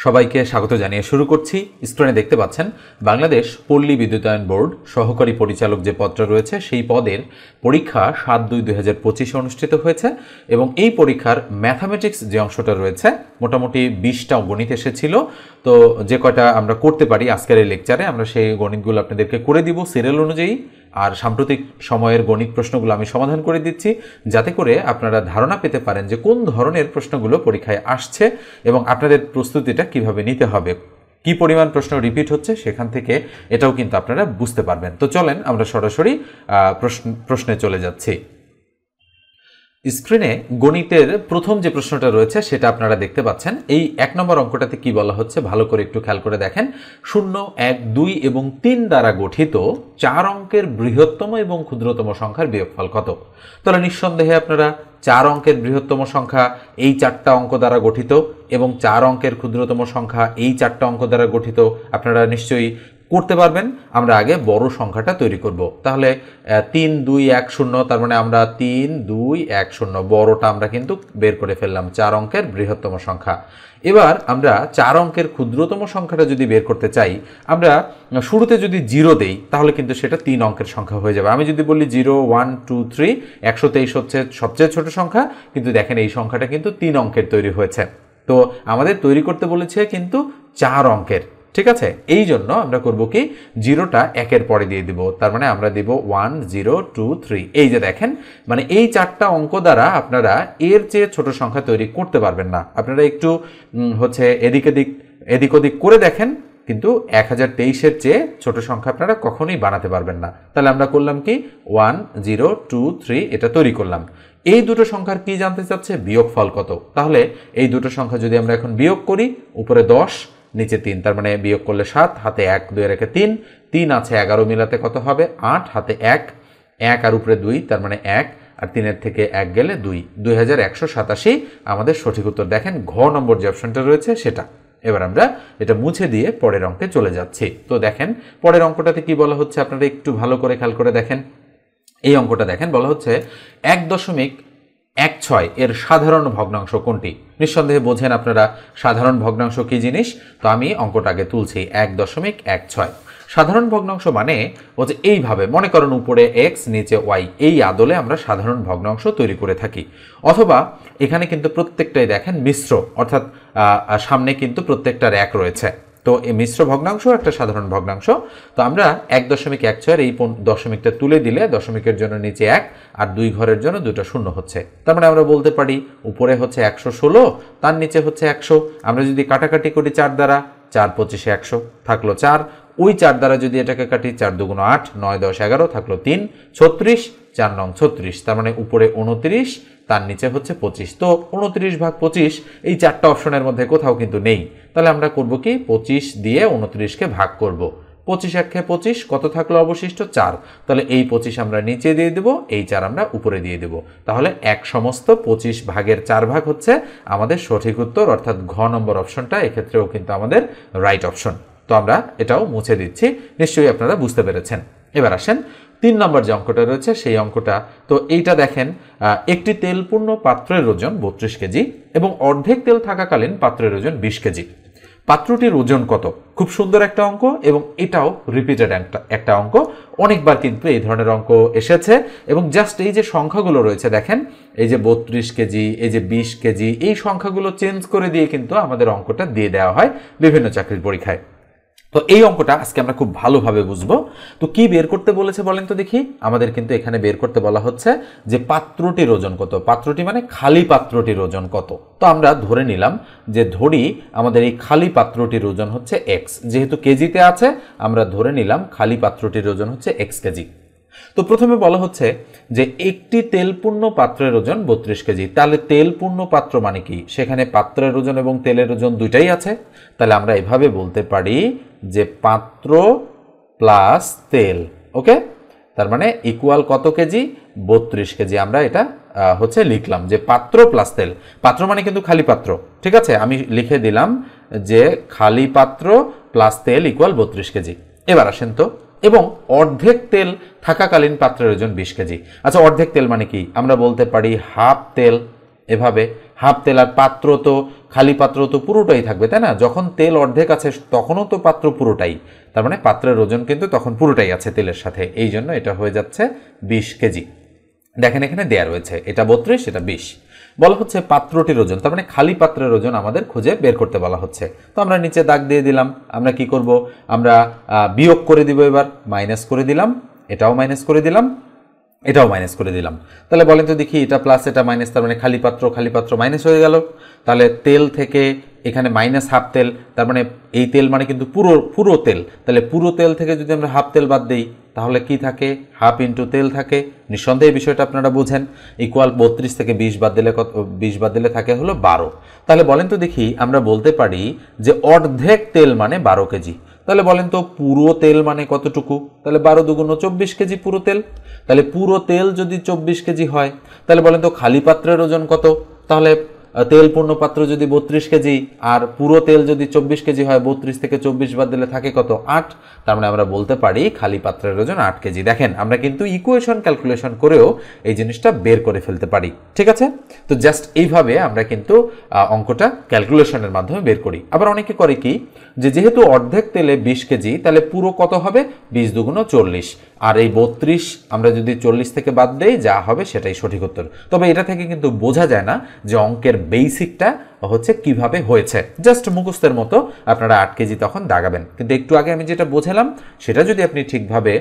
সবাইকে স্বাগত জানিয়ে শুরু করছি। স্ক্রিনে দেখতে পাচ্ছেন বাংলাদেশ পল্লী বিদ্যুতায়ন বোর্ড সহকারী পরিচালক যে পদটা রয়েছে সেই পদের পরীক্ষা ৭/২/২০২৫ অনুষ্ঠিত হয়েছে এবং এই পরীক্ষার ম্যাথামেটিক্স যে অংশটা রয়েছে মোটামুটি ২০টা গণিত এসেছিল। তো যে কয়টা আমরা করতে পারি আজকের এই লেকচারে আমরা সেই গণিতগুলো আপনাদেরকে করে দিব সিরিয়াল অনুযায়ী, আর সাম্প্রতিক সময়ের গণিত প্রশ্নগুলো আমি সমাধান করে দিচ্ছি যাতে করে আপনারা ধারণা পেতে পারেন যে কোন ধরনের প্রশ্নগুলো পরীক্ষায় আসছে এবং আপনাদের প্রস্তুতিটা কিভাবে নিতে হবে, কি পরিমাণ প্রশ্ন রিপিট হচ্ছে সেখান থেকে এটাও কিন্তু আপনারা বুঝতে পারবেন। তো চলেন আমরা সরাসরি প্রশ্নে চলে যাচ্ছি। স্ক্রিনে গণিতের প্রথম যে প্রশ্নটা রয়েছে সেটা আপনারা দেখতে পাচ্ছেন। এই ১ নম্বর অঙ্কটাতে কি বলা হচ্ছে ভালো করে একটু খেয়াল করে দেখেন। 0, 1, 2 এবং 3 দ্বারা গঠিত 4 অঙ্কের বৃহত্তম এবং ক্ষুদ্রতম সংখ্যার বিয়োগফল কত? তাহলে নিঃসন্দেহে আপনারা 4 অঙ্কের বৃহত্তম সংখ্যা এই 4টা অঙ্ক দ্বারা গঠিত এবং 4 অঙ্কের ক্ষুদ্রতম সংখ্যা এই 4টা অঙ্ক দ্বারা গঠিত আপনারা নিশ্চয়ই করতে পারবেন। আমরা আগে বড় সংখ্যাটা তৈরি করব। তাহলে 3, 2, 1, 0, তার মানে আমরা 3, 2, 1, 0 বড়টা আমরা কিন্তু বের করে ফেললাম, 4 অঙ্কের বৃহত্তম সংখ্যা। এবার আমরা 4 অঙ্কের ক্ষুদ্রতম সংখ্যাটা যদি বের করতে চাই, আমরা শুরুতে যদি 0 দেই তাহলে কিন্তু সেটা 3 অঙ্কের সংখ্যা হয়ে যাবে। আমি যদি বলি 0, 1, 2, 3, 123 হচ্ছে সবচেয়ে ছোট সংখ্যা, কিন্তু দেখেন এই সংখ্যাটা কিন্তু 3 অঙ্কের তৈরি হয়েছে। তো আমাদের তৈরি করতে বলেছে কিন্তু 4 অঙ্কের, ঠিক আছে? এই জন্য আমরা করব কি, 0টা 1-এর পরে দিয়ে দিব, তার মানে আমরা দিব 1, 0, 2, 3। এই যে দেখেন, মানে এই 4টা অঙ্ক দ্বারা আপনারা এর চেয়ে ছোট সংখ্যা তৈরি করতে পারবেন না। আপনারা একটু এদিক ওদিক করে দেখেন, কিন্তু 1023-এর চেয়ে ছোট সংখ্যা আপনারা কখনোই বানাতে পারবেন না। তাহলে আমরা করলাম কি, 1, 0, 2, 3 এটা তৈরি করলাম। এই দুটো সংখ্যার কি জানতে চাচ্ছে, বিয়োগফল কত? তাহলে এই দুটো সংখ্যা যদি আমরা এখন বিয়োগ করি, উপরে 10 নিচে 3, তার মানে বিয়োগ করলে 7, হাতে 1, 2 রেখে 3, 3 আছে 11 মিলাতে কত হবে 8, হাতে 1, 1 আর উপরে 2, তার মানে 1 আর 3-এর থেকে 1 গেলে 2, 2187 আমাদের সঠিক উত্তর। দেখেন ঘ নম্বর যে অপশনটা রয়েছে সেটা। এবার আমরা এটা মুছে দিয়ে পরের অঙ্কে চলে যাচ্ছি। তো দেখেন পরের অঙ্কটাতে কি বলা হচ্ছে, আপনারা একটু ভালো করে খেয়াল করে দেখেন। এই অঙ্কটা দেখেন, বলা হচ্ছে 1.16 এর সাধারণ ভগ্নাংশ কোনটি? নিঃসন্দেহে বোঝেন আপনারা সাধারণ ভগ্নাংশ কি জিনিস। তো আমি অঙ্কটা আগে তুলছি। 1.16 সাধারণ ভগ্নাংশ মানে হচ্ছে এইভাবে, মনে করেন উপরে x নিচে y, এই আদলে আমরা সাধারণ ভগ্নাংশ তৈরি করে থাকি। অথবা এখানে কিন্তু প্রত্যেকটাই দেখেন মিশ্র, অর্থাৎ সামনে কিন্তু প্রত্যেকটার 1 রয়েছে। তো এই মিশ্র ভগ্নাংশ একটা সাধারণ ভগ্নাংশ। তো আমরা 1.16 এই দশমিকটা তুলে দিলে দশমিকের জন্য নিচে 1 আর 2 ঘরের জন্য 2টা শূন্য হচ্ছে। তার মানে আমরা বলতে পারি উপরে হচ্ছে 116, তার নিচে হচ্ছে 100। আমরা যদি কাটাকাটি করি 4 দ্বারা, 4 25 100 থাকলো 4, ওই 4 দ্বারা যদি এটাকে কাটি, 4 দুগুণ 8, 9 10 11 থাকলো 3, 36, 4 নং 36, তার মানে উপরে 29, তার নিচে হচ্ছে 25। তো 29/25 এই 4টা অপশনের মধ্যে কোথাও কিন্তু নেই। তাহলে আমরা করব কি, 25 দিয়ে 29কে ভাগ করব। 25 1 25, কত থাকলো অবশিষ্ট 4। তাহলে এই 25 আমরা নিচে দিয়ে দেব, এই 4 আমরা উপরে দিয়ে দেব। তাহলে 1/25 হচ্ছে আমাদের সঠিক উত্তর, অর্থাৎ ঘ নম্বর অপশনটা এক্ষেত্রেও কিন্তু আমাদের রাইট অপশন। তো আমরা এটাও মুছে দিচ্ছি, নিশ্চয়ই আপনারা বুঝতে পেরেছেন। এবার আসেন 3 নম্বর যে অঙ্কটা রয়েছে সেই অঙ্কটা। তো এইটা দেখেন, একটি তেলপূর্ণ পাত্রের ওজন 32 কেজি এবং অর্ধেক তেল থাকাকালীন পাত্রের ওজন 20 কেজি। পাত্রটির ওজন কত? খুব সুন্দর একটা অঙ্ক এবং এটাও রিপিটেড একটা অঙ্ক, অনেকবার কিন্তু এই ধরনের অঙ্ক এসেছে। এবং জাস্ট এই যে সংখ্যাগুলো রয়েছে দেখেন, এই যে 32 কেজি, এই যে 20 কেজি, এই সংখ্যাগুলো চেঞ্জ করে দিয়ে কিন্তু আমাদের অঙ্কটা দিয়ে দেওয়া হয় বিভিন্ন চাকরির পরীক্ষায়। তো এই অঙ্কটা আজকে আমরা খুব ভালোভাবে বুঝবো। তো কি বের করতে বলেছে বলেন তো দেখি। আমাদের কিন্তু এখানে বের করতে বলা হচ্ছে যে পাত্রটির ওজন কত। পাত্রটি মানে খালি পাত্রটির ওজন কত। তো আমরা ধরে নিলাম যে ধরি আমাদের এই খালি পাত্রটির ওজন হচ্ছে x, যেহেতু কেজিতে আছে আমরা ধরে নিলাম খালি পাত্রটির ওজন হচ্ছে x কেজি। তো প্রথমে বলা হচ্ছে যে একটি তেলপূর্ণ পাত্রের ওজন 32 কেজি। তাহলে তেলপূর্ণ পাত্র মানে কি, সেখানে পাত্রের ওজন এবং তেলের ওজন দুইটাই আছে। তাহলে আমরা এভাবে বলতে পারি যে পাত্র প্লাস তেল, ওকে, তার মানে ইকুয়াল কত কেজি, 32 কেজি। আমরা এটা হচ্ছে লিখলাম যে পাত্র প্লাস তেল। পাত্র মানে কিন্তু খালি পাত্র, ঠিক আছে, আমি লিখে দিলাম যে খালি পাত্র প্লাস তেল ইকুয়াল 32 কেজি। এবার আসেন তো, এবং অর্ধেক তেল থাকাকালীন পাত্রের ওজন 20 কেজি। আচ্ছা অর্ধেক তেল মানে কি, আমরা বলতে পারি হাফ তেল, এভাবে হাফ তেল। আর পাত্র তো খালি পাত্র তো পুরোটাই থাকবে, তাই না? যখন তেল অর্ধেক আছে তখনও তো পাত্র পুরোটাই, তার মানে পাত্রের ওজন কিন্তু তখন পুরোটাই আছে তেলের সাথে, এই জন্য এটা হয়ে যাচ্ছে 20 কেজি। দেখেন এখানে দেয়া রয়েছে, এটা 32, এটা 20। বলা হচ্ছে পাত্রটির ওজন, তার মানে খালি পাত্রের ওজন আমাদের খুঁজে বের করতে বলা হচ্ছে। তো আমরা নিচে দাগ দিয়ে দিলাম। আমরা কি করব, আমরা বিয়োগ করে দিব, এবার মাইনাস করে দিলাম, এটাও মাইনাস করে দিলাম, এটাও মাইনাস করে দিলাম। তাহলে বলেন তো দেখি, এটা প্লাস এটা মাইনাস, তার মানে খালি পাত্র মাইনাস হয়ে গেল। তাহলে তেল থেকে এখানে মাইনাস হাফ তেল, তার মানে এই তেল মানে কিন্তু পুরো তেল। তাহলে পুরো তেল থেকে যদি আমরা হাফ তেল বাদ দিই তাহলে কি থাকে, হাফ ইন্টু তেল থাকে। নিঃসন্দেহে বিষয়টা আপনারা বুঝেন। ইকুয়াল 32 থেকে 20 বাদ দিলে কত, 20 বাদ দিলে থাকে হলো 12। তাহলে বলেন তো দেখি, আমরা বলতে পারি যে অর্ধেক তেল মানে 12 কেজি। তাহলে বলেন তো পুরো তেল মানে কতটুকু? তাহলে 12 দুগুণ 24 কেজি পুরো তেল। তাহলে পুরো তেল যদি 24 কেজি হয়, তাহলে বলেন তো খালি পাত্রের ওজন কত? তাহলে তেল পূর্ণ পাত্র যদি 32 কেজি আর পুরো তেল যদি 24 কেজি হয়, 32 থেকে 24 বাদ দিলে থাকে কত? 8। তার মানে আমরা বলতে পারি খালি পাত্রের ওজন 8 কেজি। দেখেন আমরা কিন্তু ইকুয়েশন ক্যালকুলেশন করেও এই জিনিসটা বের করে ফেলতে পারি, ঠিক আছে? তো জাস্ট এইভাবে আমরা কিন্তু অঙ্কটা ক্যালকুলেশনের মাধ্যমে বের করি। আবার অনেকে করে কি, যে যেহেতু অর্ধেক তেলে 20 কেজি, তাহলে পুরো কত হবে? 20 দুগুণ 40, আর এই 32 আমরা যদি 40 থেকে বাদ দেই, যা হবে সেটাই সঠিক উত্তর। তবে এটা থেকে কিন্তু বোঝা যায় না যে অঙ্কের বেসিকটা হচ্ছে কিভাবে হয়েছে। জাস্ট মুখস্থের মতো আপনারা 8 কেজি তখন দাগাবেন। কিন্তু একটু আগে আমি যেটা বোঝালাম সেটা যদি আপনি ঠিকভাবে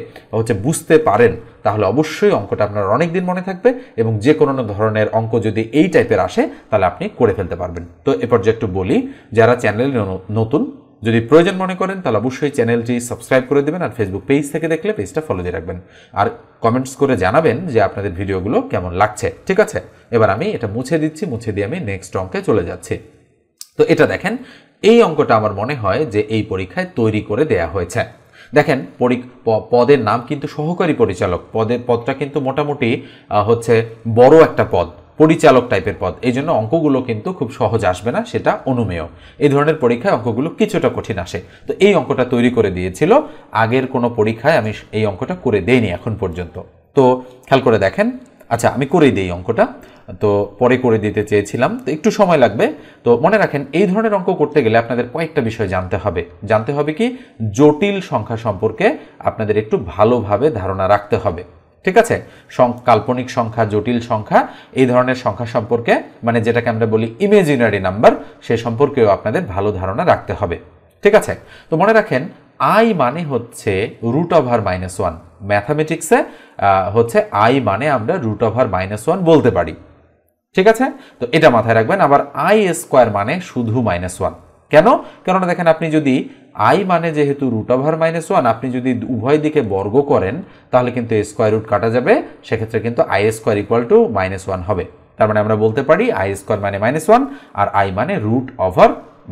বুঝতে পারেন, তাহলে অবশ্যই অঙ্কটা আপনার অনেক দিন মনে থাকবে, এবং যে কোনো ধরনের অঙ্ক যদি এই টাইপের আসে তাহলে আপনি করে ফেলতে পারবেন। তো এ পর্যায়ে একটু বলি, যারা চ্যানেলে নতুন, যদি প্রয়োজন মনে করেন তাহলে অবশ্যই চ্যানেলটি সাবস্ক্রাইব করে দেবেন, আর ফেসবুক পেজ থেকে দেখলে পেজটা ফলো দিয়ে রাখবেন, আর কমেন্টস করে জানাবেন যে আপনাদের ভিডিওগুলো কেমন লাগছে, ঠিক আছে? এবার আমি এটা মুছে দিচ্ছি, মুছে দিয়ে আমি নেক্সট অঙ্কে চলে যাচ্ছি। তো এটা দেখেন, এই অঙ্কটা আমার মনে হয় যে এই পরীক্ষায় তৈরি করে দেয়া হয়েছে। দেখেন পদের নাম কিন্তু সহকারী পরিচালক। পদটা কিন্তু মোটামুটি বড় একটা পদ, পরিচালক টাইপের পদ। এই জন্য অঙ্কগুলো কিন্তু খুব সহজ আসবে না, সেটা অনুমেয়। এই ধরনের পরীক্ষায় অঙ্কগুলো কিছুটা কঠিন আসে। তো এই অঙ্কটা তৈরি করে দিয়েছিল, আগের কোনো পরীক্ষায় আমি এই অঙ্কটা করে দেইনি এখন পর্যন্ত। তো খেয়াল করে দেখেন। আচ্ছা, আমি করেই দিই অঙ্কটা, তো পরে করে দিতে চেয়েছিলাম, তো একটু সময় লাগবে। তো মনে রাখেন, এই ধরনের অঙ্ক করতে গেলে আপনাদের কয়েকটা বিষয় জানতে হবে কি, জটিল সংখ্যা সম্পর্কে আপনাদের একটু ভালোভাবে ধারণা রাখতে হবে, ঠিক আছে? কাল্পনিক সংখ্যা, জটিল সংখ্যা, এই ধরনের সংখ্যা সম্পর্কে, মানে যেটাকে আমরা বলি ইমেজিনারি নাম্বার, সে সম্পর্কেও আপনাদের ভালো ধারণা রাখতে হবে, ঠিক আছে? তো মনে রাখেন, আই মানে হচ্ছে √(-1)। ম্যাথামেটিক্সে আই মানে আমরা √(-1) বলতে পারি, ঠিক আছে? তো এটা মাথায় রাখবেন। আবার i² মানে শুধু -1। কেন? কেননা দেখেন, আপনি যদি i মানে যেহেতু √(-1), আপনি যদি উভয় দিকে বর্গ করেন তাহলে কিন্তু স্কয়ার রুট কাটা যাবে, সেক্ষেত্রে কিন্তু i² = -1 হবে। তার মানে আমরা বলতে পারি i² মানে -1, আর i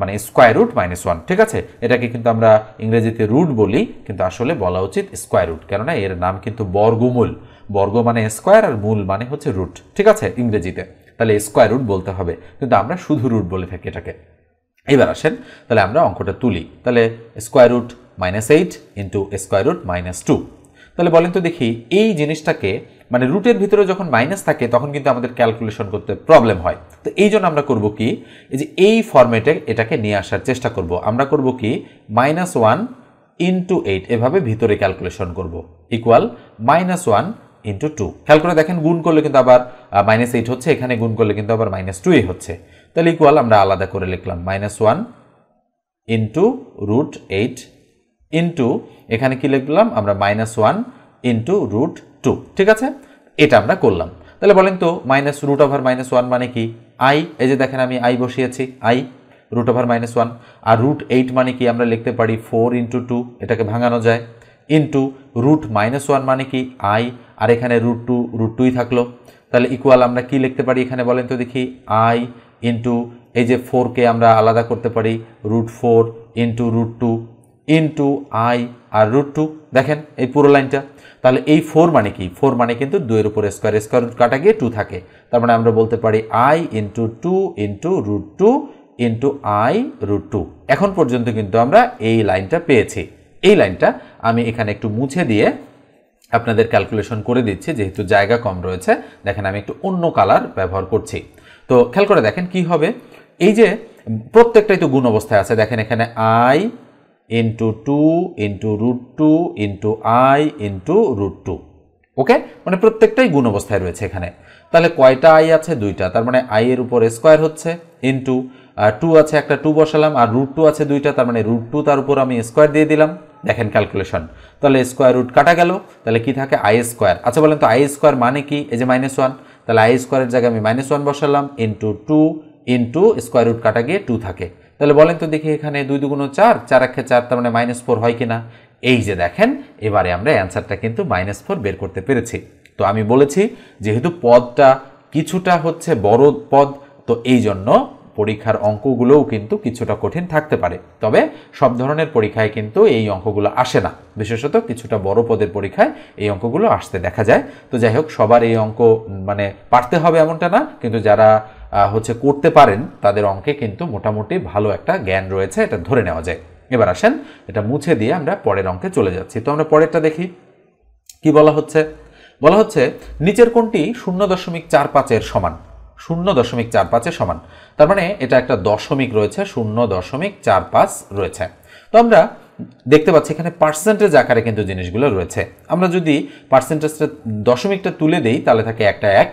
মানে স্কয়ার রুট -1, ঠিক আছে? এটাকে কিন্তু আমরা ইংরেজিতে রুট বলি, কিন্তু আসলে বলা উচিত স্কয়ার রুট, কেননা এর নাম কিন্তু বর্গমূল। বর্গ মানে স্কয়ার, আর মূল মানে হচ্ছে রুট, ঠিক আছে ইংরেজিতে। তাহলে স্কয়ার রুট বলতে হবে, কিন্তু আমরা শুধু রুট বলে থাকি এটাকে। এবার আসেন, তাহলে আমরা অঙ্কটা তুলি। তাহলে √(-8) × (2). তাহলে বলেন তো দেখি, এই জিনিসটাকে মানে রুটের ভিতরে যখন মাইনাস থাকে তখন কিন্তু আমাদের ক্যালকুলেশন করতে প্রবলেম হয়। তো এই জন্য আমরা করব কি, এই ফরম্যাটে এটাকে নিয়ে আসার চেষ্টা করব। আমরা করব কি, -1 × 8 এভাবে ভিতরে ক্যালকুলেশন করব, ইকুয়াল -1 × 2। খেয়াল করে দেখেন, গুণ করলে কিন্তু আবার -8 হচ্ছে, এখানে গুণ করলে কিন্তু আবার -2 হচ্ছে। তাহলে ইকুয়াল আমরা আলাদা করে লিখলাম -1 × √8 ইন্টু, এখানে কি লিখলাম আমরা, -1 × √2, ঠিক আছে? এটা আমরা করলাম। তাহলে বলেন তো √(-1) মানে কি? i, এই যে দেখেন আমি i বসিয়েছি, i √(-1), আর √8 মানে কি? আমরা লিখতে পারি 4 × 2, এটাকে ভাঙানো যায়, ইন্টু √-1 মানে কি? i, আর এখানে √2 থাকলো। তাহলে ইকুয়াল আমরা কি লিখতে পারি এখানে বলেন তো দেখি, i ইন্টু, এই যে 4 কে আমরা আলাদা করতে পারি, √4 × √2 ইন্টু i আর √2। দেখেন এই পুরো লাইনটা। তাহলে এই 4 মানে কি? 4 মানে কিন্তু 2 এর উপর স্কয়ার রুট কাটা গিয়ে 2 থাকে। তার মানে আমরা বলতে পারি i × 2 × √2 × i √2। এখন পর্যন্ত কিন্তু আমরা এই লাইনটা পেয়েছি। এই লাইনটা আমি এখানে একটু মুছে দিয়ে আপনাদের ক্যালকুলেশন করে দিচ্ছি, যেহেতু জায়গা কম রয়েছে। দেখেন আমি একটু অন্য কালার ব্যবহার করছি। তো তো খেয়াল করে দেখেন কি হবে, এই যে প্রত্যেকটাই তো গুণ অবস্থায় আছে, দেখেন এখানে i into 2 into √2 into i into √2। ওকে, মানে প্রত্যেকটাই গুণ অবস্থায় রয়েছে এখানে। তাহলে কয়টা i আছে? 2টা, তার মানে i এর উপর স্কোয়ার হচ্ছে, ইন্টু 2 আছে, একটা 2 বসালাম, আর √2 আছে 2টা, তার মানে √2 তার উপর আমি স্কোয়ার দিয়ে দিলাম। দেখেন ক্যালকুলেশন, তাহলে স্কোয়ার রুট কাটা গেল, তাহলে কি থাকে? i square. আচ্ছা বলেন তো i স্কোয়ার মানে কি? এই যে -1, তাহলে i স্কোয়ারের জায়গায় আমি -1 বসালাম, ইন্টু 2 ইন্টু স্কোয়ার রুট কাটা গিয়ে 2 থাকে। তাহলে বলেন তো দেখি এখানে 2 2 4, 4 1 4, তার মানে -4 হয় কিনা? এই যে দেখেন, এবারে আমরা অ্যান্সারটা কিন্তু -4 বের করতে পেরেছি। তো আমি বলেছি যেহেতু পদটা কিছুটা হচ্ছে বড় পদ, তো এই জন্য পরীক্ষার অঙ্কগুলোও কিন্তু কিছুটা কঠিন থাকতে পারে, তবে সব ধরনের পরীক্ষায় কিন্তু এই অঙ্কগুলো আসে না, বিশেষত কিছুটা বড় পদের পরীক্ষায় এই অঙ্কগুলো আসতে দেখা যায়। তো যাই হোক, সবার এই অঙ্ক মানে পারতে হবে এমনটা না, কিন্তু যারা হচ্ছে করতে পারেন তাদের অঙ্কে কিন্তু মোটামুটি ভালো একটা জ্ঞান রয়েছে, এটা ধরে নেওয়া যায়। এবার আসেন এটা মুছে দিয়ে আমরা পরের অঙ্কে চলে যাচ্ছি। তো আমরা পরেরটা দেখি কি বলা হচ্ছে। বলা হচ্ছে নিচের কোনটি 0.45 সমান? 0.45 সমান, তার মানে এটা একটা দশমিক রয়েছে, 0.45 রয়েছে। তো আমরা দেখতে পাচ্ছি এখানে পার্সেন্টেজ আকারে কিন্তু জিনিসগুলো রয়েছে। আমরা যদি পার্সেন্টেজটা দশমিকটা তুলে দেই তাহলে থাকে একটা 1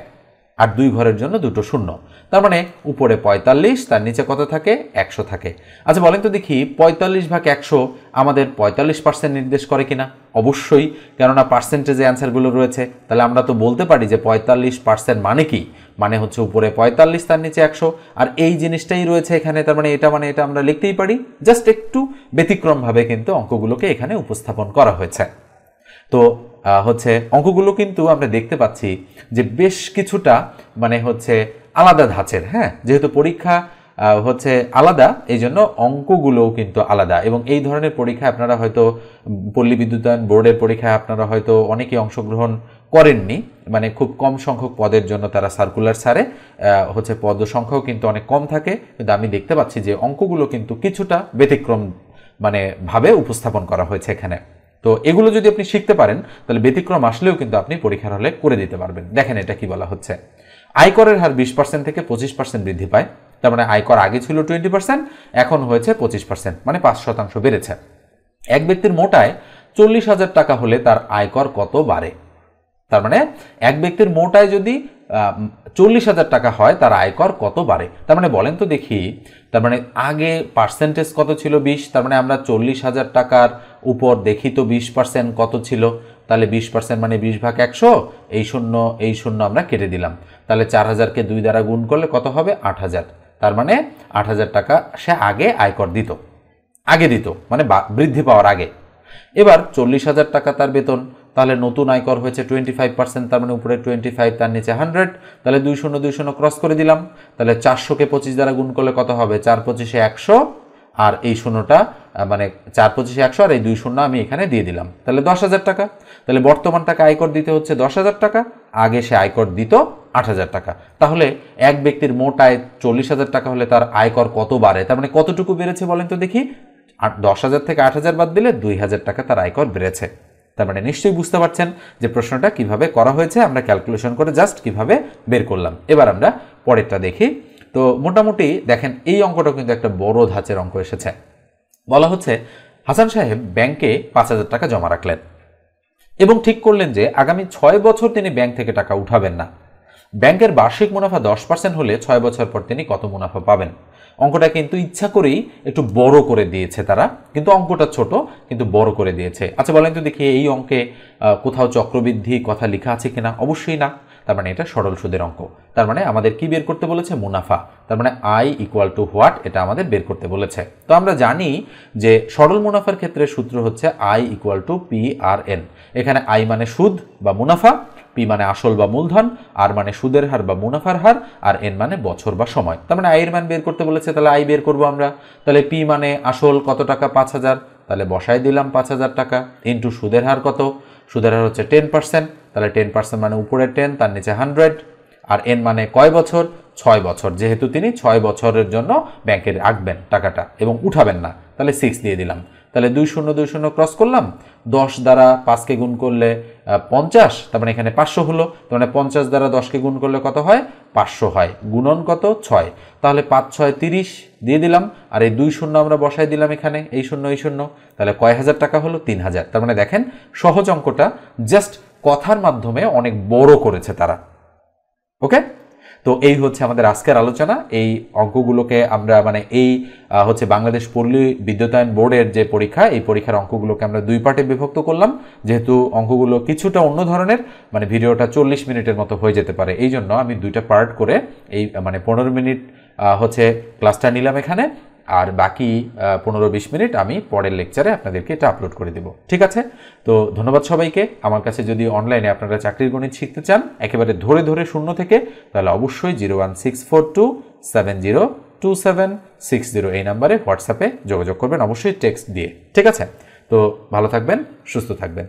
আর 2 ঘরের জন্য 2টো 0, তার মানে উপরে 45, তার নিচে কত থাকে? 100 থাকে। আচ্ছা বলেন তো দেখি 45/100 আমাদের 45% নির্দেশ করে কিনা? অবশ্যই, কেননা পার্সেন্টেজে অ্যান্সারগুলো রয়েছে। তাহলে আমরা তো বলতে পারি যে 45% মানে কি? মানে হচ্ছে উপরে 45, তার নিচে 100, আর এই জিনিসটাই রয়েছে এখানে, তার মানে এটা আমরা লিখতেই পারি। জাস্ট একটু ব্যতিক্রমভাবে কিন্তু অঙ্কগুলোকে এখানে উপস্থাপন করা হয়েছে। তো হচ্ছে অঙ্কগুলো কিন্তু আমরা দেখতে পাচ্ছি যে বেশ কিছুটা মানে হচ্ছে আলাদা ধাঁচের। হ্যাঁ, যেহেতু পরীক্ষা হচ্ছে আলাদা, এই জন্য অঙ্কগুলোও কিন্তু আলাদা। এবং এই ধরনের পরীক্ষায় আপনারা হয়তো পল্লী বিদ্যুতায়ন বোর্ডের পরীক্ষায় আপনারা হয়তো অনেকেই অংশগ্রহণ করেননি, মানে খুব কম সংখ্যক পদের জন্য তারা সার্কুলার ছাড়ে, হচ্ছে পদ সংখ্যাও কিন্তু অনেক কম থাকে। কিন্তু আমি দেখতে পাচ্ছি যে অঙ্কগুলো কিন্তু কিছুটা ব্যতিক্রম মানে ভাবে উপস্থাপন করা হয়েছে এখানে। তো এগুলো যদি আপনি শিখতে পারেন তাহলে ব্যতিক্রম আসলেও কিন্তু আপনি পরীক্ষার হলে করে দিতে পারবেন। দেখেন এটা কি বলা হচ্ছে, আয়করের হার 20% থেকে 25% বৃদ্ধি পায়। তার মানে আয়কর আগে ছিল 20%, এখন হয়েছে 25%, মানে 5% বেড়েছে। এক ব্যক্তির মোট আয় 40,000 টাকা হলে তার আয়কর কত বাড়ে? তার মানে এক ব্যক্তির মোট আয় যদি 40,000 টাকা হয় তার আয়কর কত বাড়ে? তার মানে বলেন তো দেখি, তার মানে আগে পার্সেন্টেজ কত ছিল? 20, তার মানে আমরা 40,000 টাকার উপর দেখি তো 20% কত ছিল। তাহলে 20% মানে 20/100, এই শূন্য আমরা কেটে দিলাম। তাহলে 4,000কে 2 দ্বারা গুণ করলে কত হবে? 8,000। তার মানে 8,000 টাকা সে আগে আয়কর দিত, মানে বৃদ্ধি পাওয়ার আগে। এবার 40,000 টাকা তার বেতন, তাহলে নতুন আয়কর হয়েছে 25%, তার মানে উপরে 25, তার নিচে 100, তাহলে 2 ক্রস করে দিলাম। তাহলে 400কে 25 দ্বারা গুণ করলে কত হবে? 4×25 100, আর এই শূন্যটা মানে 4×25 100, আর এই 2 শূন্য আমি এখানে দিয়ে দিলাম, তাহলে 10,000 টাকা। তাহলে বর্তমান টাকা আয়কর দিতে হচ্ছে 10,000 টাকা, আগে সে আয়কর দিত 8,000 টাকা। তাহলে এক ব্যক্তির মোট আয় 40,000 টাকা হলে তার আয়কর কত বাড়ে? তার মানে কতটুকু বেড়েছে বলেন তো দেখি? 10,000 থেকে 8,000 বাদ দিলে 2,000 টাকা তার আয়কর বেড়েছে। তার মানে নিশ্চয়ই বুঝতে পারছেন যে প্রশ্নটা কিভাবে করা হয়েছে, আমরা ক্যালকুলেশন করে জাস্ট কিভাবে বের করলাম। এবার আমরা পরেরটা দেখি। তো মোটামুটি দেখেন এই অঙ্কটা কিন্তু একটা বড় ধাঁচের অঙ্ক এসেছে। বলা হচ্ছে হাসান সাহেব ব্যাংকে 5,000 টাকা জমা রাখলেন এবং ঠিক করলেন যে আগামী 6 বছর তিনি ব্যাংক থেকে টাকা উঠাবেন না। ব্যাংকের বার্ষিক মুনাফা 10% হলে 6 বছর পর তিনি কত মুনাফা পাবেন? অঙ্কটা কিন্তু ইচ্ছা করেই একটু বড় করে দিয়েছে তারা, কিন্তু অঙ্কটা ছোট কিন্তু বড় করে দিয়েছে। আচ্ছা বলেন তো দেখি এই অঙ্কে কোথাও চক্রবৃদ্ধি কথা লেখা আছে কিনা? অবশ্যই না। তার মানে এটা সরল সুদের অঙ্ক। তার মানে আমাদের কি বের করতে বলেছে? মুনাফা। তার মানে আই ইকুয়াল টু হোয়াট, এটা আমাদের বের করতে বলেছে। তো আমরা জানি যে সরল মুনাফার ক্ষেত্রে সূত্র হচ্ছে আই ইকুয়াল টু PRN। এখানে আই মানে সুদ বা মুনাফা, পি মানে আসল বা মূলধন, আর মানে সুদের হার বা মুনাফার হার, আর এন মানে বছর বা সময়। তার মানে আই এর মান বের করতে বলেছে, তাহলে আই বের করবো আমরা। তাহলে পি মানে আসল কত টাকা? 5,000, তাহলে বসাই দিলাম 5,000 টাকা, ইন্টু সুদের হার কত? সুদের হার হচ্ছে 10%, তাহলে 10% মানে উপরে 10, তার নিচে 100, আর এন মানে কয় বছর? 6 বছর। যেহেতু তিনি 6 বছরের জন্য ব্যাংকে রাখবেন টাকাটা এবং উঠাবেন না, তাহলে 6 দিয়ে দিলাম। তাহলে 2 শূন্য 2 শূন্য ক্রস করলাম, 10 দ্বারা 5কে গুণ করলে 50, তার মানে এখানে 500 হলো, তার মানে 50 দ্বারা 10কে গুণ করলে কত হয়? 500 হয়। গুণন কত? 6। তাহলে 5 6 30 দিয়ে দিলাম, আর এই 2 শূন্য আমরা বসাই দিলাম এখানে, এই শূন্য এই শূন্য, তাহলে কয় হাজার টাকা হলো? 3000। তার মানে দেখেন সহজ অঙ্কটা জাস্ট কথার মাধ্যমে অনেক বড় করেছে তারা। ওকে, তো এই হচ্ছে আমাদের আজকের আলোচনা। এই অঙ্কগুলোকে আমরা মানে এই হচ্ছে বাংলাদেশ পল্লী বিদ্যুতায়ন বোর্ডের যে পরীক্ষা, এই পরীক্ষার অঙ্কগুলোকে আমরা 2 পার্টে বিভক্ত করলাম। যেহেতু অঙ্কগুলো কিছুটা অন্য ধরনের, মানে ভিডিওটা 40 মিনিটের মতো হয়ে যেতে পারে, এই জন্য আমি 2টা পার্ট করে এই মানে 15 মিনিট হচ্ছে ক্লাসটা নিলাম এখানে, আর বাকি 15-20 মিনিট আমি পরের লেকচারে আপনাদেরকে এটা আপলোড করে দেব। ঠিক আছে, তো ধন্যবাদ সবাইকে। আমার কাছে যদি অনলাইনে আপনারা চাকরির গণিত শিখতে চান একেবারে ধরে ধরে শূন্য থেকে, তাহলে অবশ্যই 01642702760 এই নাম্বারে হোয়াটসঅ্যাপে যোগাযোগ করবেন, অবশ্যই টেক্সট দিয়ে। ঠিক আছে, তো ভালো থাকবেন, সুস্থ থাকবেন।